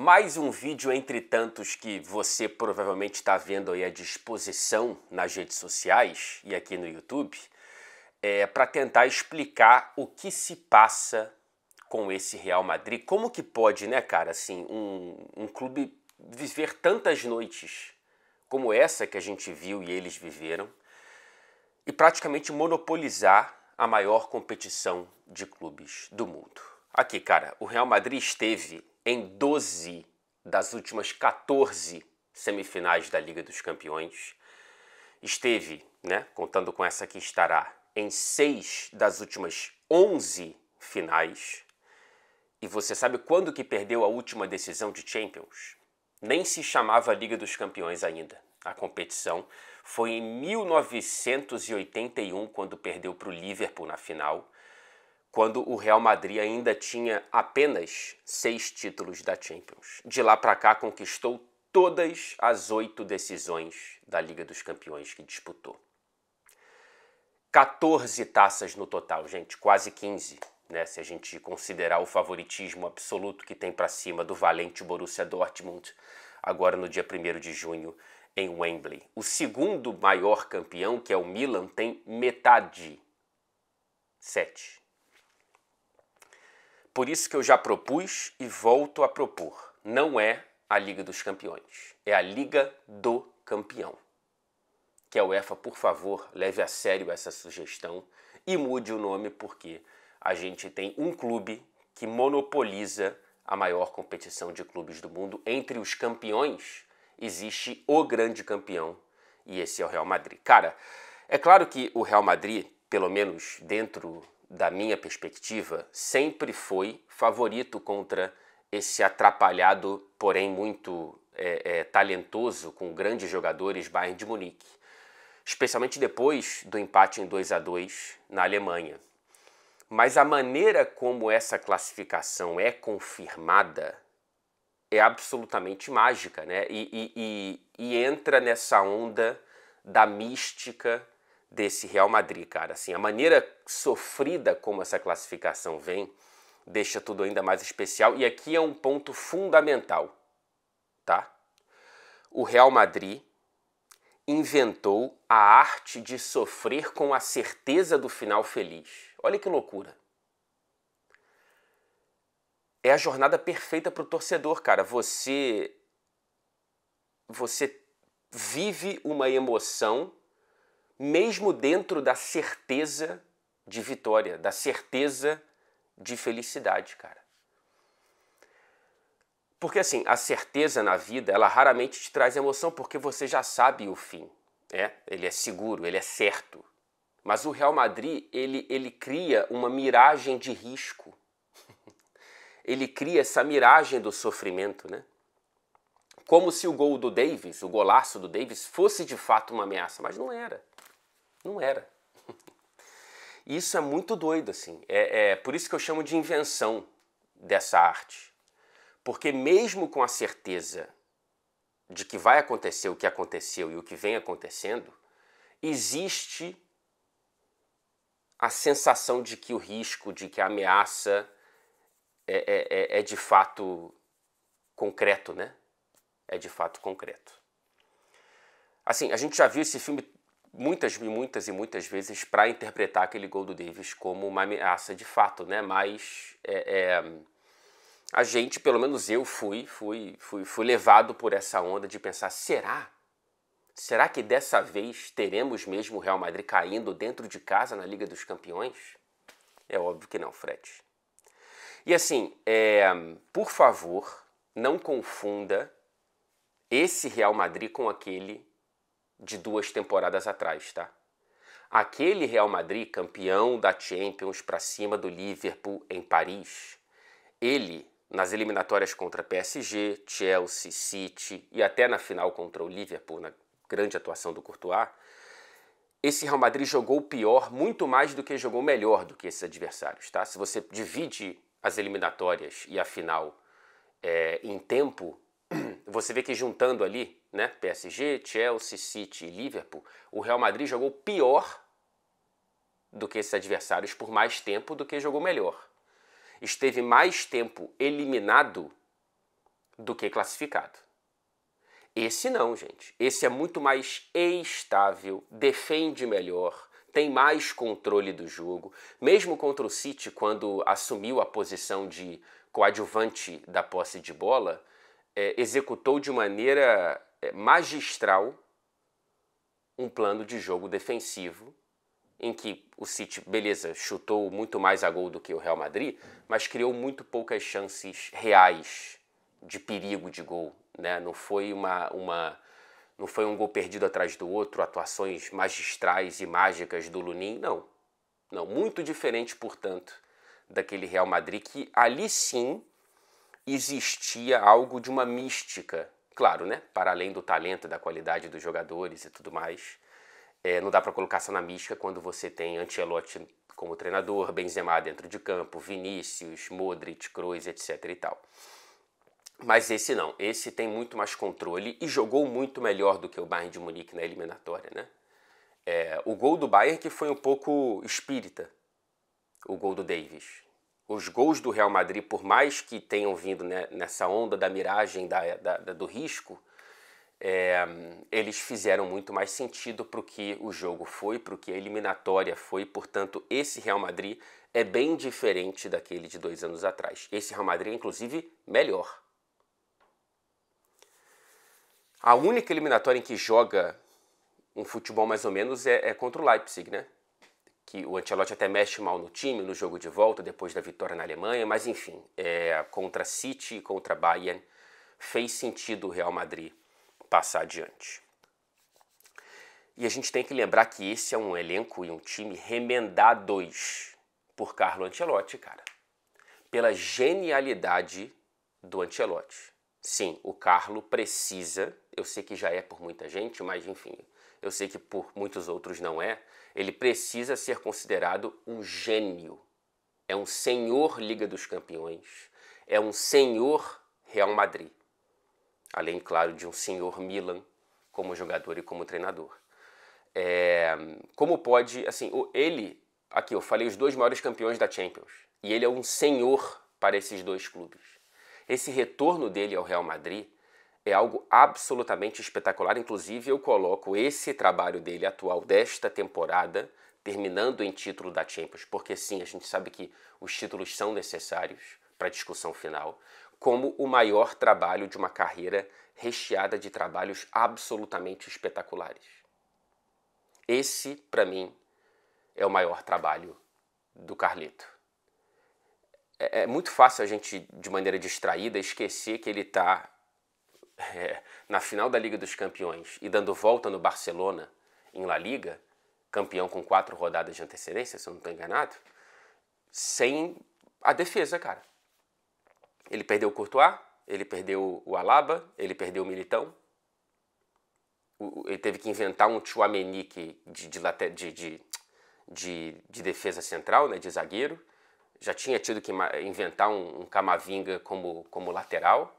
Mais um vídeo entre tantos que você provavelmente está vendo aí à disposição nas redes sociais e aqui no YouTube, para tentar explicar o que se passa com esse Real Madrid. Como que pode, né, cara, assim, um clube viver tantas noites como essa que a gente viu e eles viveram e praticamente monopolizar a maior competição de clubes do mundo. Aqui, cara, o Real Madrid esteve em 12 das últimas 14 semifinais da Liga dos Campeões. Esteve, né, contando com essa que estará, em 6 das últimas 11 finais. E você sabe quando que perdeu a última decisão de Champions? Nem se chamava Liga dos Campeões ainda. A competição foi em 1981, quando perdeu para o Liverpool na final, quando o Real Madrid ainda tinha apenas 6 títulos da Champions. De lá para cá conquistou todas as 8 decisões da Liga dos Campeões que disputou. 14 taças no total, gente, quase 15, né? Se a gente considerar o favoritismo absoluto que tem para cima do valente Borussia Dortmund, agora no dia 1º de junho em Wembley. O segundo maior campeão, que é o Milan, tem metade, 7. Por isso que eu já propus e volto a propor. Não é a Liga dos Campeões, é a Liga do Campeão. Que a UEFA, por favor, leve a sério essa sugestão e mude o nome, porque a gente tem um clube que monopoliza a maior competição de clubes do mundo. Entre os campeões existe o grande campeão e esse é o Real Madrid. Cara, é claro que o Real Madrid, pelo menos dentro da minha perspectiva, sempre foi favorito contra esse atrapalhado, porém muito talentoso, com grandes jogadores, Bayern de Munique. Especialmente depois do empate em 2-2 na Alemanha. Mas a maneira como essa classificação é confirmada é absolutamente mágica, né? E entra nessa onda da mística desse Real Madrid, cara. Assim, a maneira sofrida como essa classificação vem deixa tudo ainda mais especial. E aqui é um ponto fundamental, tá? O Real Madrid inventou a arte de sofrer com a certeza do final feliz. Olha que loucura. É a jornada perfeita para o torcedor, cara. Você vive uma emoção mesmo dentro da certeza de vitória, da certeza de felicidade, cara. Porque assim, a certeza na vida, ela raramente te traz emoção, porque você já sabe o fim. Ele é seguro, ele é certo. Mas o Real Madrid, ele cria uma miragem de risco. Ele cria essa miragem do sofrimento, né? Como se o gol do Davis, o golaço do Davis, fosse de fato uma ameaça, mas não era. Não era. Isso é muito doido, assim. Por isso que eu chamo de invenção dessa arte. Porque mesmo com a certeza de que vai acontecer o que aconteceu e o que vem acontecendo, existe a sensação de que o risco, de que a ameaça é de fato concreto, né? É de fato concreto. Assim, a gente já viu esse filme muitas vezes para interpretar aquele gol do Davis como uma ameaça de fato, né? Mas a gente, pelo menos eu, fui levado por essa onda de pensar, será que dessa vez teremos mesmo o Real Madrid caindo dentro de casa na Liga dos Campeões? É óbvio que não, Fred. E assim, por favor, não confunda esse Real Madrid com aquele de 2 temporadas atrás, tá? Aquele Real Madrid, campeão da Champions para cima do Liverpool em Paris, ele, nas eliminatórias contra PSG, Chelsea, City e até na final contra o Liverpool, na grande atuação do Courtois, esse Real Madrid jogou pior muito mais do que jogou melhor do que esses adversários, tá? Se você divide as eliminatórias e a final em tempo, você vê que juntando ali, né, PSG, Chelsea, City e Liverpool, o Real Madrid jogou pior do que esses adversários por mais tempo do que jogou melhor. Esteve mais tempo eliminado do que classificado. Esse não, gente. Esse é muito mais estável, defende melhor, tem mais controle do jogo. Mesmo contra o City, quando assumiu a posição de coadjuvante da posse de bola, executou de maneira magistral um plano de jogo defensivo em que o City, beleza, chutou muito mais a gol do que o Real Madrid, mas criou muito poucas chances reais de perigo de gol, né? Não foi não foi um gol perdido atrás do outro, atuações magistrais e mágicas do Lunin, não. Não, muito diferente, portanto, daquele Real Madrid que ali sim existia algo de uma mística, claro, né? Para além do talento, da qualidade dos jogadores e tudo mais. Não dá para colocar só na mística quando você tem Ancelotti como treinador, Benzema dentro de campo, Vinícius, Modric, Kroos, etc e tal. Mas esse não, esse tem muito mais controle e jogou muito melhor do que o Bayern de Munique na eliminatória, né? O gol do Bayern que foi um pouco espírita, o gol do Davies. Os gols do Real Madrid, por mais que tenham vindo, né, nessa onda da miragem, do risco, eles fizeram muito mais sentido para o que o jogo foi, para o que a eliminatória foi. Portanto, esse Real Madrid é bem diferente daquele de 2 anos atrás. Esse Real Madrid é, inclusive, melhor. A única eliminatória em que joga um futebol mais ou menos é contra o Leipzig, né? Que o Ancelotti até mexe mal no time, no jogo de volta, depois da vitória na Alemanha, mas enfim, contra City e contra Bayern, fez sentido o Real Madrid passar adiante. E a gente tem que lembrar que esse é um elenco e um time remendados por Carlo Ancelotti, cara. Pela genialidade do Ancelotti. Sim, o Carlo precisa, eu sei que já é por muita gente, mas enfim, eu sei que por muitos outros não é, ele precisa ser considerado um gênio. É um senhor Liga dos Campeões, é um senhor Real Madrid. Além, claro, de um senhor Milan como jogador e como treinador. Como pode, assim, ele, aqui eu falei os 2 maiores campeões da Champions, e ele é um senhor para esses 2 clubes. Esse retorno dele ao Real Madrid é algo absolutamente espetacular, inclusive eu coloco esse trabalho dele atual desta temporada, terminando em título da Champions, porque sim, a gente sabe que os títulos são necessários para a discussão final, como o maior trabalho de uma carreira recheada de trabalhos absolutamente espetaculares. Esse, para mim, é o maior trabalho do Carleto. É muito fácil a gente, de maneira distraída, esquecer que ele está na final da Liga dos Campeões e dando volta no Barcelona, em La Liga, campeão com 4 rodadas de antecedência, se eu não estou enganado, sem a defesa, cara. Ele perdeu o Courtois, ele perdeu o Alaba, ele perdeu o Militão. Ele teve que inventar um Tchouaméni de defesa central, né, de zagueiro. Já tinha tido que inventar um Camavinga como lateral.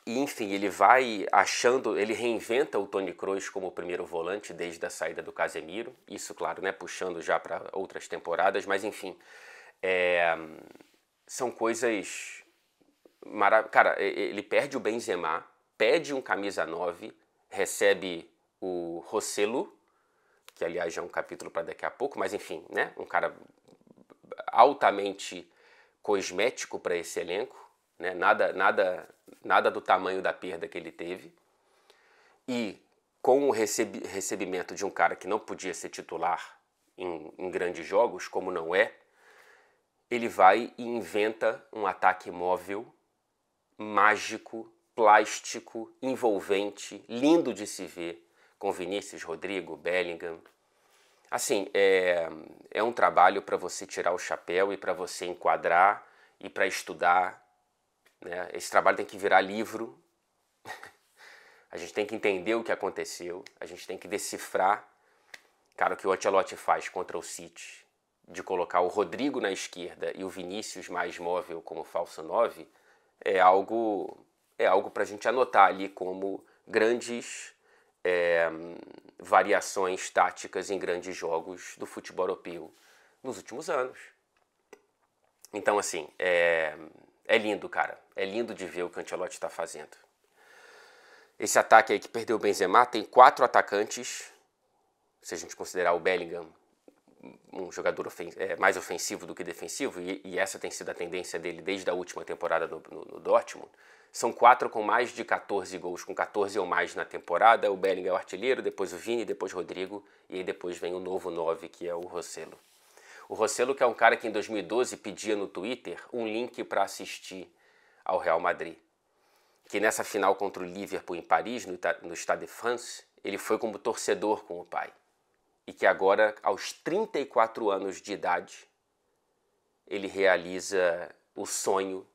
E, enfim, ele vai achando, ele reinventa o Toni Kroos como primeiro volante desde a saída do Casemiro. Isso, claro, né, puxando já para outras temporadas, mas, enfim, são coisas Cara, ele perde o Benzema, pede um camisa 9, recebe o Rossello, que aliás já é um capítulo para daqui a pouco, mas enfim, né? Um cara altamente cosmético para esse elenco, né? Nada do tamanho da perda que ele teve. E com o recebimento de um cara que não podia ser titular em grandes jogos, como não é, ele vai e inventa um ataque móvel, mágico, plástico, envolvente, lindo de se ver, com Vinícius, Rodrigo, Bellingham. Assim, é um trabalho para você tirar o chapéu e para você enquadrar e para estudar, né? Esse trabalho tem que virar livro. A gente tem que entender o que aconteceu, a gente tem que decifrar. Cara, o que o Ancelotti faz contra o City, de colocar o Rodrigo na esquerda e o Vinícius mais móvel como falso 9, é algo para a gente anotar ali como grandes variações táticas em grandes jogos do futebol europeu nos últimos anos. Então, assim, É lindo, cara. É lindo de ver o que o Ancelotti está fazendo. Esse ataque aí que perdeu o Benzema tem 4 atacantes, se a gente considerar o Bellingham um jogador mais ofensivo do que defensivo, e essa tem sido a tendência dele desde a última temporada no Dortmund. São 4 com mais de 14 gols, com 14 ou mais na temporada. O Bellingham é o artilheiro, depois o Vini, depois o Rodrigo, e aí depois vem o novo 9, que é o Rossello. O Rossello, que é um cara que em 2012 pedia no Twitter um link para assistir ao Real Madrid. Que nessa final contra o Liverpool em Paris, no Stade de France, ele foi como torcedor com o pai. E que agora, aos 34 anos de idade, ele realiza o sonho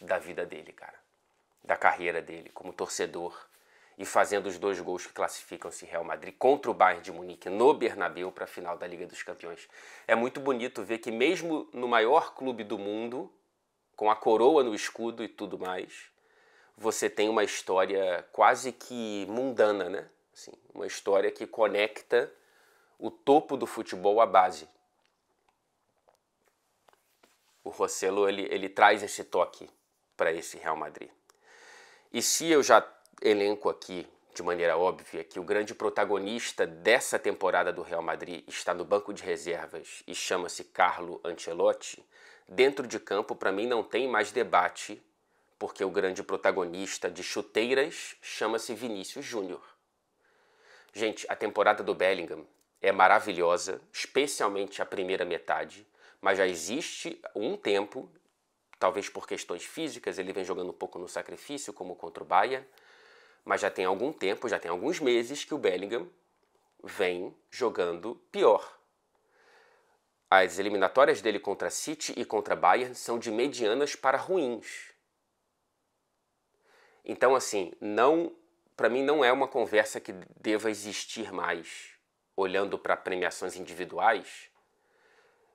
da vida dele, cara. Da carreira dele como torcedor. E fazendo os 2 gols que classificam-se Real Madrid contra o Bayern de Munique no Bernabéu para a final da Liga dos Campeões. É muito bonito ver que mesmo no maior clube do mundo, com a coroa no escudo e tudo mais, você tem uma história quase que mundana, né? Assim, uma história que conecta o topo do futebol à base. O Rossello, ele traz esse toque para esse Real Madrid. E se eu já elenco aqui, de maneira óbvia, que o grande protagonista dessa temporada do Real Madrid está no banco de reservas e chama-se Carlo Ancelotti, dentro de campo, para mim, não tem mais debate, porque o grande protagonista de chuteiras chama-se Vinícius Júnior. Gente, a temporada do Bellingham é maravilhosa, especialmente a primeira metade, mas já existe um tempo, talvez por questões físicas, ele vem jogando um pouco no sacrifício, como contra o Bayern, mas já tem algum tempo, já tem alguns meses que o Bellingham vem jogando pior. As eliminatórias dele contra City e contra Bayern são de medianas para ruins. Então, assim, para mim não é uma conversa que deva existir mais, olhando para premiações individuais,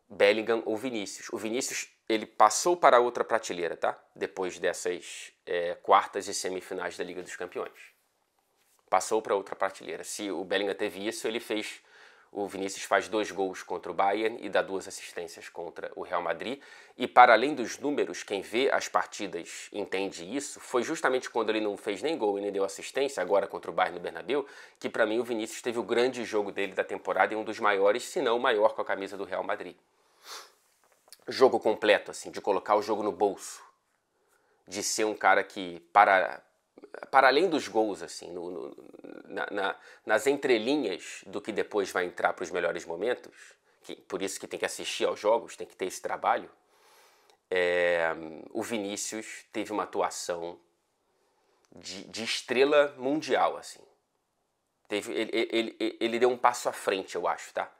Bellingham ou Vinícius. O Vinícius, ele passou para outra prateleira, tá? Depois dessas quartas e semifinais da Liga dos Campeões. Passou para outra prateleira. Se o Bellingham teve isso, o Vinícius faz 2 gols contra o Bayern e dá 2 assistências contra o Real Madrid. E para além dos números, quem vê as partidas entende isso, foi justamente quando ele não fez nem gol e nem deu assistência, agora contra o Bayern no Bernabéu, que para mim o Vinícius teve o grande jogo dele da temporada e um dos maiores, se não o maior, com a camisa do Real Madrid. Jogo completo, assim, de colocar o jogo no bolso, de ser um cara que, para além dos gols, assim, nas entrelinhas do que depois vai entrar para os melhores momentos, por isso que tem que assistir aos jogos, tem que ter esse trabalho, o Vinícius teve uma atuação de estrela mundial, assim. Ele deu um passo à frente, eu acho, tá?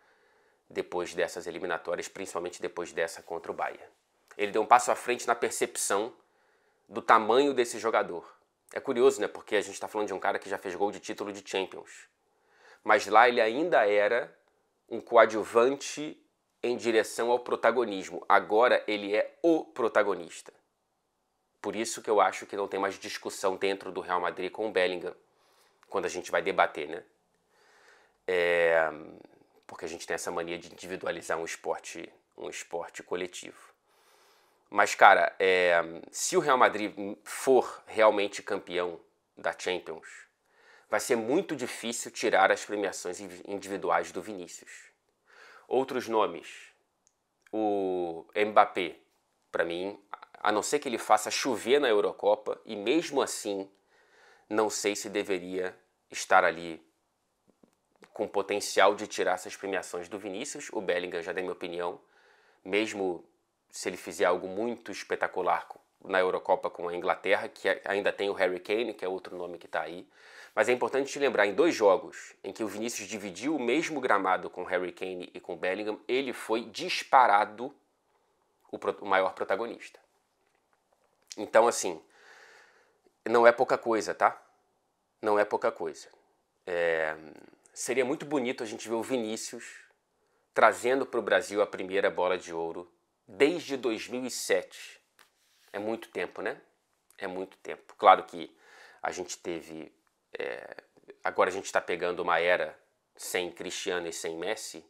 Depois dessas eliminatórias, principalmente depois dessa contra o Bayern. Ele deu um passo à frente na percepção do tamanho desse jogador. É curioso, né? Porque a gente está falando de um cara que já fez gol de título de Champions. Mas lá ele ainda era um coadjuvante em direção ao protagonismo. Agora ele é o protagonista. Por isso que eu acho que não tem mais discussão dentro do Real Madrid com o Bellingham, quando a gente vai debater, né? Porque a gente tem essa mania de individualizar um esporte coletivo. Mas, cara, se o Real Madrid for realmente campeão da Champions, vai ser muito difícil tirar as premiações individuais do Vinícius. Outros nomes, o Mbappé, para mim, a não ser que ele faça chover na Eurocopa, e mesmo assim, não sei se deveria estar ali com potencial de tirar essas premiações do Vinícius. O Bellingham, já dei minha opinião, mesmo se ele fizer algo muito espetacular na Eurocopa com a Inglaterra, que ainda tem o Harry Kane, que é outro nome que está aí. Mas é importante te lembrar, em 2 jogos em que o Vinícius dividiu o mesmo gramado com o Harry Kane e com o Bellingham, ele foi disparado o maior protagonista. Então, assim, não é pouca coisa, tá? Não é pouca coisa. Seria muito bonito a gente ver o Vinícius trazendo para o Brasil a primeira bola de ouro desde 2007. É muito tempo, né? É muito tempo. Claro que a gente teve... agora a gente está pegando uma era sem Cristiano e sem Messi,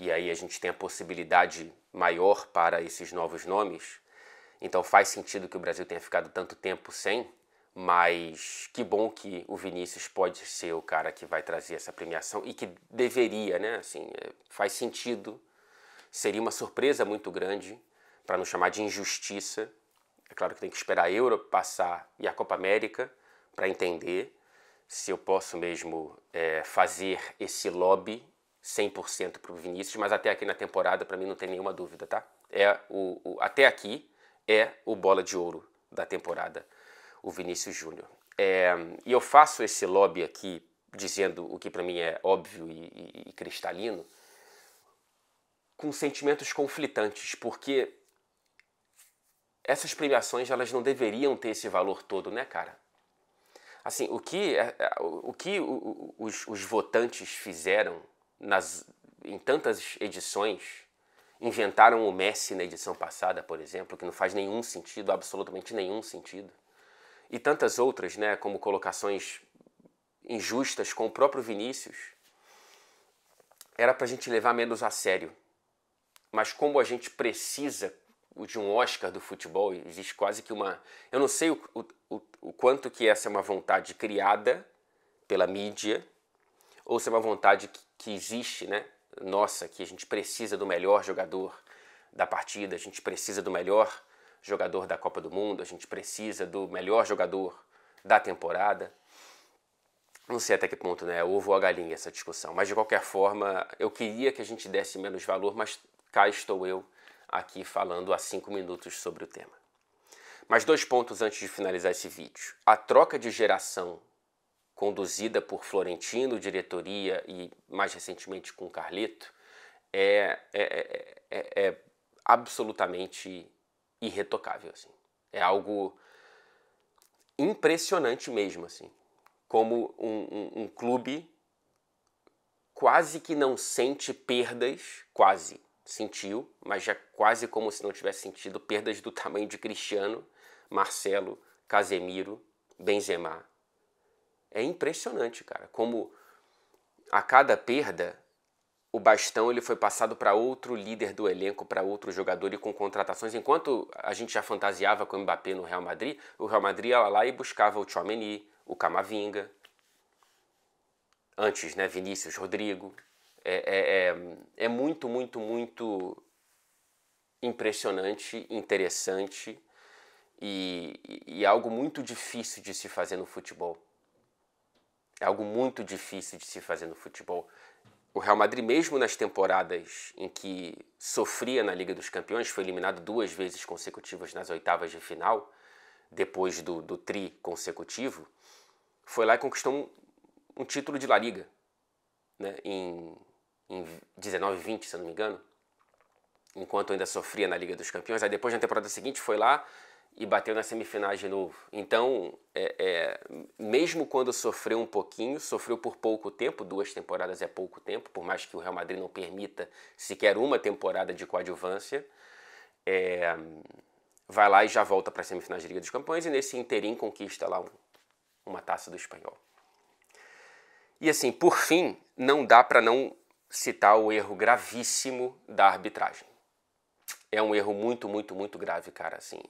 e aí a gente tem a possibilidade maior para esses novos nomes. Então faz sentido que o Brasil tenha ficado tanto tempo sem, mas que bom que o Vinícius pode ser o cara que vai trazer essa premiação e que deveria, né? Assim, faz sentido. Seria uma surpresa muito grande, para não chamar de injustiça. É claro que tem que esperar a Euro passar e a Copa América para entender se eu posso mesmo fazer esse lobby 100% para o Vinícius, mas até aqui na temporada, para mim, não tem nenhuma dúvida, tá? Até aqui é o bola de ouro da temporada, o Vinícius Júnior. E eu faço esse lobby aqui, dizendo o que para mim é óbvio e cristalino, com sentimentos conflitantes, porque essas premiações elas não deveriam ter esse valor todo, né, cara? Assim, o que os votantes fizeram em tantas edições, inventaram o Messi na edição passada, por exemplo, que não faz nenhum sentido, absolutamente nenhum sentido, e tantas outras, né, como colocações injustas com o próprio Vinícius, era pra gente levar menos a sério. Mas como a gente precisa de um Oscar do futebol, existe quase que uma... Eu não sei o quanto que essa é uma vontade criada pela mídia, ou se é uma vontade que existe, né? Nossa, que a gente precisa do melhor jogador da partida, a gente precisa do melhor jogador da Copa do Mundo, a gente precisa do melhor jogador da temporada. Não sei até que ponto, né? Ovo ou a galinha essa discussão, mas de qualquer forma, eu queria que a gente desse menos valor, mas cá estou eu aqui falando há 5 minutos sobre o tema. Mas 2 pontos antes de finalizar esse vídeo. A troca de geração conduzida por Florentino, diretoria e mais recentemente com Carleto é absolutamente irretocável, assim. É algo impressionante mesmo, assim. Como um clube quase que não sente perdas, quase sentiu, mas já quase como se não tivesse sentido perdas do tamanho de Cristiano, Marcelo, Casemiro, Benzema. É impressionante, cara, como a cada perda o bastão ele foi passado para outro líder do elenco, para outro jogador e com contratações. Enquanto a gente já fantasiava com o Mbappé no Real Madrid, o Real Madrid ia lá e buscava o Tchouaméni, o Camavinga, antes, né, Vinícius, Rodrigo. É muito, muito, muito impressionante, interessante e algo muito difícil de se fazer no futebol. É algo muito difícil de se fazer no futebol. O Real Madrid, mesmo nas temporadas em que sofria na Liga dos Campeões, foi eliminado 2 vezes consecutivas nas oitavas de final, depois do tri consecutivo, foi lá e conquistou um título de La Liga, né, em 19-20, se eu não me engano, enquanto ainda sofria na Liga dos Campeões. Aí depois, na temporada seguinte, foi lá e bateu nas semifinais de novo. Então, mesmo quando sofreu um pouquinho, sofreu por pouco tempo, 2 temporadas é pouco tempo, por mais que o Real Madrid não permita sequer uma temporada de coadjuvância, vai lá e já volta para as semifinais de Liga dos Campeões e nesse interim conquista lá uma taça do Espanhol. E assim, por fim, não dá para não citar o erro gravíssimo da arbitragem. É um erro muito, muito, muito grave, cara. Assim,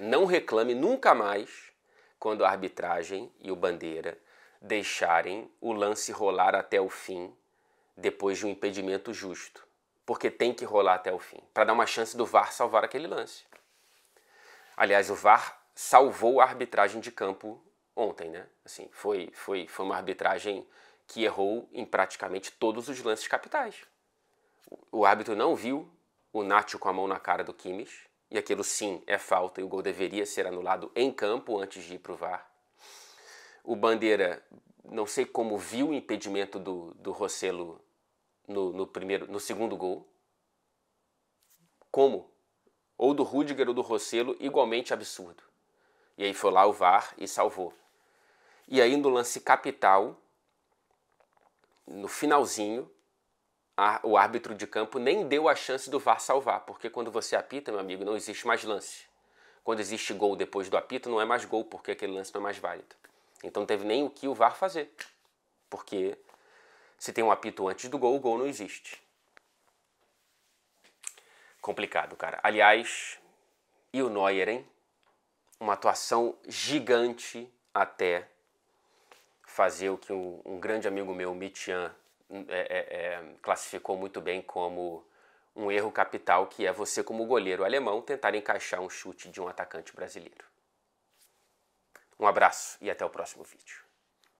não reclame nunca mais quando a arbitragem e o Bandeira deixarem o lance rolar até o fim depois de um impedimento justo. Porque tem que rolar até o fim, para dar uma chance do VAR salvar aquele lance. Aliás, o VAR salvou a arbitragem de campo ontem, né? Assim, foi uma arbitragem que errou em praticamente todos os lances capitais. O árbitro não viu o Nacho com a mão na cara do Kimmich, e aquilo sim é falta, e o gol deveria ser anulado em campo antes de ir para o VAR. O Bandeira, não sei como viu o impedimento do Rossello no segundo gol. Como? Ou do Rüdiger ou do Rossello, igualmente absurdo. E aí foi lá o VAR e salvou. E aí no lance capital, no finalzinho, o árbitro de campo nem deu a chance do VAR salvar, porque quando você apita, meu amigo, não existe mais lance. Quando existe gol depois do apito, não é mais gol, porque aquele lance não é mais válido. Então não teve nem o que o VAR fazer, porque se tem um apito antes do gol, o gol não existe. Complicado, cara. Aliás, E o Neuer, hein? Uma atuação gigante até fazer o que um grande amigo meu, Mitian, classificou muito bem como um erro capital, que é você, como goleiro alemão, tentar encaixar um chute de um atacante brasileiro. Um abraço e até o próximo vídeo.